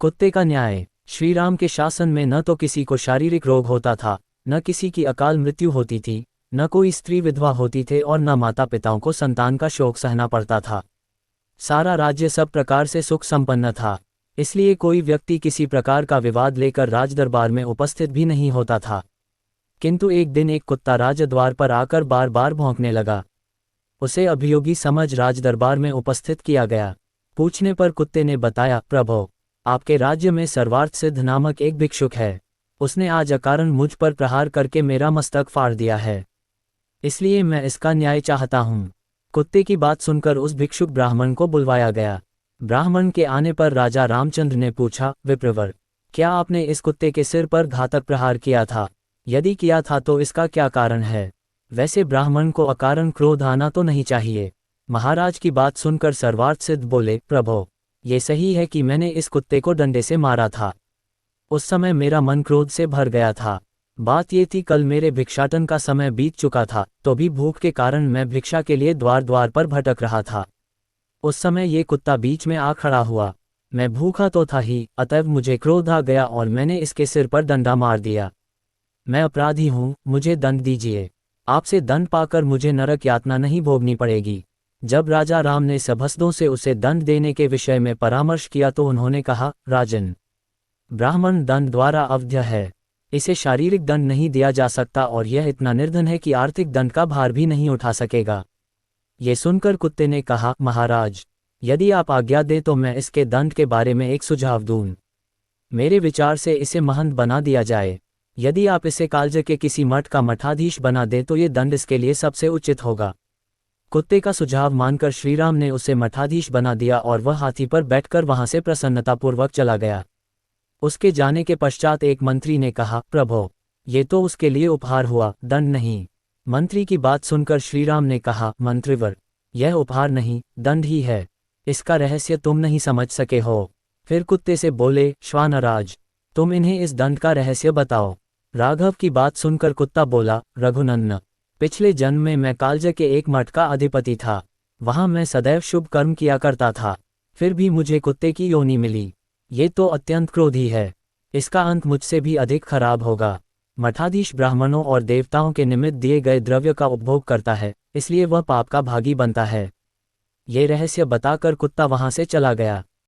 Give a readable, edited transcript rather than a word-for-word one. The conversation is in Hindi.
कुत्ते का न्याय। श्री राम के शासन में न तो किसी को शारीरिक रोग होता था, न किसी की अकाल मृत्यु होती थी, न कोई स्त्री विधवा होती थी और न माता पिताओं को संतान का शोक सहना पड़ता था। सारा राज्य सब प्रकार से सुख संपन्न था, इसलिए कोई व्यक्ति किसी प्रकार का विवाद लेकर राजदरबार में उपस्थित भी नहीं होता था। किंतु एक दिन एक कुत्ता राजद्वार पर आकर बार बार भौंकने लगा। उसे अभियोगी समझ राजदरबार में उपस्थित किया गया। पूछने पर कुत्ते ने बताया, प्रभो, आपके राज्य में सर्वार्थ सिद्ध नामक एक भिक्षुक है। उसने आज अकारण मुझ पर प्रहार करके मेरा मस्तक फाड़ दिया है, इसलिए मैं इसका न्याय चाहता हूँ। कुत्ते की बात सुनकर उस भिक्षुक ब्राह्मण को बुलवाया गया। ब्राह्मण के आने पर राजा रामचंद्र ने पूछा, विप्रवर, क्या आपने इस कुत्ते के सिर पर घातक प्रहार किया था? यदि किया था तो इसका क्या कारण है? वैसे ब्राह्मण को अकारण क्रोध आना तो नहीं चाहिए। महाराज की बात सुनकर सर्वार्थ सिद्ध बोले, प्रभो, ये सही है कि मैंने इस कुत्ते को डंडे से मारा था। उस समय मेरा मन क्रोध से भर गया था। बात ये थी, कल मेरे भिक्षाटन का समय बीत चुका था, तो भी भूख के कारण मैं भिक्षा के लिए द्वार द्वार पर भटक रहा था। उस समय ये कुत्ता बीच में आ खड़ा हुआ। मैं भूखा तो था ही, अतएव मुझे क्रोध आ गया और मैंने इसके सिर पर डंडा मार दिया। मैं अपराधी हूँ, मुझे दंड दीजिए। आपसे दंड पाकर मुझे नरक यातना नहीं भोगनी पड़ेगी। जब राजा राम ने सभासदों से उसे दंड देने के विषय में परामर्श किया तो उन्होंने कहा, राजन, ब्राह्मण दंड द्वारा अवध्य है, इसे शारीरिक दंड नहीं दिया जा सकता और यह इतना निर्धन है कि आर्थिक दंड का भार भी नहीं उठा सकेगा। ये सुनकर कुत्ते ने कहा, महाराज, यदि आप आज्ञा दें तो मैं इसके दंड के बारे में एक सुझाव दूं। मेरे विचार से इसे महंत बना दिया जाए। यदि आप इसे कालज के किसी मठ का मठाधीश बना दें तो ये दंड इसके लिए सबसे उचित होगा। कुत्ते का सुझाव मानकर श्रीराम ने उसे मठाधीश बना दिया और वह हाथी पर बैठकर वहां से प्रसन्नतापूर्वक चला गया। उसके जाने के पश्चात एक मंत्री ने कहा, प्रभो, ये तो उसके लिए उपहार हुआ, दंड नहीं। मंत्री की बात सुनकर श्रीराम ने कहा, मंत्रीवर, यह उपहार नहीं, दंड ही है। इसका रहस्य तुम नहीं समझ सके हो। फिर कुत्ते से बोले, श्वानराज, तुम इन्हें इस दंड का रहस्य बताओ। राघव की बात सुनकर कुत्ता बोला, रघुनंदन, पिछले जन्म में मैं कालज के एक मठ का अधिपति था। वहां मैं सदैव शुभ कर्म किया करता था, फिर भी मुझे कुत्ते की योनि मिली। ये तो अत्यंत क्रोधी है, इसका अंत मुझसे भी अधिक खराब होगा। मठाधीश ब्राह्मणों और देवताओं के निमित्त दिए गए द्रव्य का उपभोग करता है, इसलिए वह पाप का भागी बनता है। ये रहस्य बताकर कुत्ता वहां से चला गया।